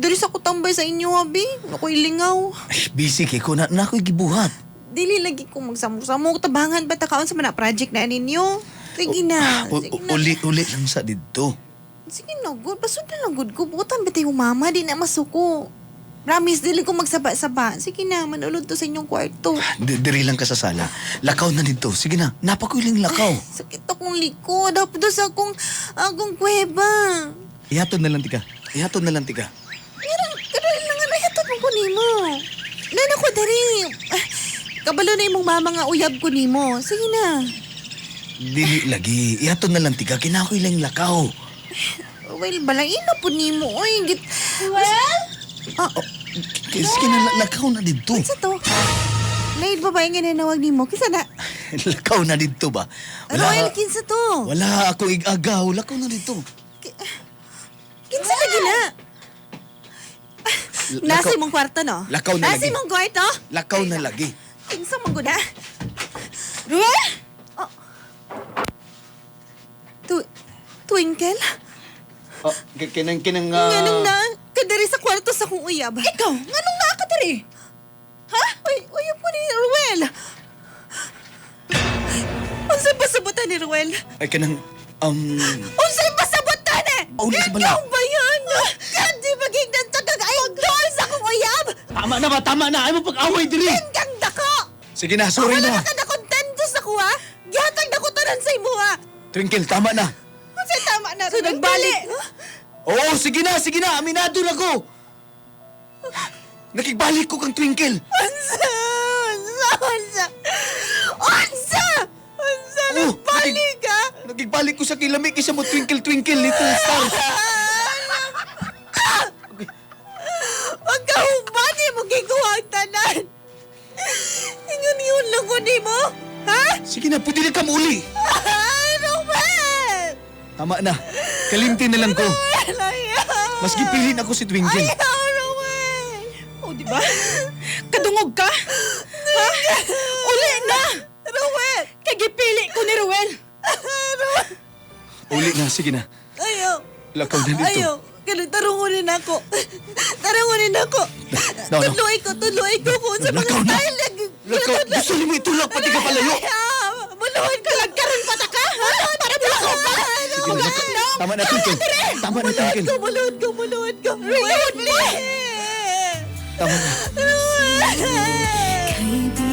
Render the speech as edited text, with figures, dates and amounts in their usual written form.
diri sa ko tambay sa inyo, abi. Ako'y lingaw. Ay, busy kay ko na ako'y gibuhat. Dili lagi ko magsamok-samok. Tabangan ba takaon sa mga project na ninyo? Sige na. Sige na. Uli lang sa dito. Sige na, good. Pasod na lang, good ko. Butan ba tayo mama? Di na masuko. Promise, dili ko magsaba-saba. Sige na, manulod to sa inyong kwarto. Diri lang ka sa sala. Lakaw na dito. Sige na, napakuling lakaw. Sakit akong likod. Dapat sa akong kuweba. Ihatod na lang tika. Ihatod na lang tika. Kadali lang nga, nahatod mo ko nimo. Nana ko, dari. Kabalo na imong mama nga uyab ko nimo. Sige na. Dili lagi. Ihatod na lang tika. Kinakoy lang lakaw. Well, balain na po nimo. Oy, Sige na, lakaw na dito. Sa to? Laid babae nga nanawag nimo. Kisa na? Lakaw na dito ba? Royal, kinsa to? Wala ako igagaw. Lakaw na dito. Kinsa lagi na? Nasa imong kwarto, no? Lakaw na Nasa lagi. imong kwarto? Lakaw na lagi. Kinsa mong guna? Ruel? Oh. Twinkle? Kinang Nganong na? Kadiri sa kwarto sa kong uyab. Ikaw, nganong naa ka diri? Ha? Uyab ko ni Ruel. Unsay pasabutan ni Ruel? Ay, kinang, Unsay pasabutan eh? Uli sa bala. Ikaw ba yan? Kandi magignan sa kag-idol sa kong uyab. Tama na ba? Tama na. Ay mo pag-away diri. Hanggang dako. Sige na, sorry Wala na. na ka na kontento sa kuha. Gihatag na ko tanan sa imo ha. Twinkle, tama na. Unsay tama na rin nagbalik. Oo, sige na. Aminado na ko. Nakigbalik ko kang Twinkle. Unsa? Nagbalik ka? Nakigbalik ko sa kilami kisa mo Twinkle, Little Star. Huwag ka humani mo giguhang tanan. Ingon yun lang ko ni mo. Ha? Sige na, pwede na ka muli. Ruben! Tama na. Kalimti na lang ko. Ayaw! Mas gipilin ako si Twinkle. Ayaw, Ruben! O, di ba? Kadungog ka? Ha? Uli na! Ruben! Kagipili ko ni Ruel. Uli na, sige na. Ayaw! Lakaw na dito. Ayaw! Ganun, tarungunin ako. Tarungunin ako. No. Tuloy ko kung sa mga Lakaw na. style. Lakaw, gusto niyo mo itulak pati ka palayo. Ayaw! Buluhin ka lang ka rin pata ka? Para bulakaw ka? Sige na, lakaw. Tama na, Twinkle. Tama na, Twinkle. Buluhin ko. Ruben, please! Tama na. Ruben!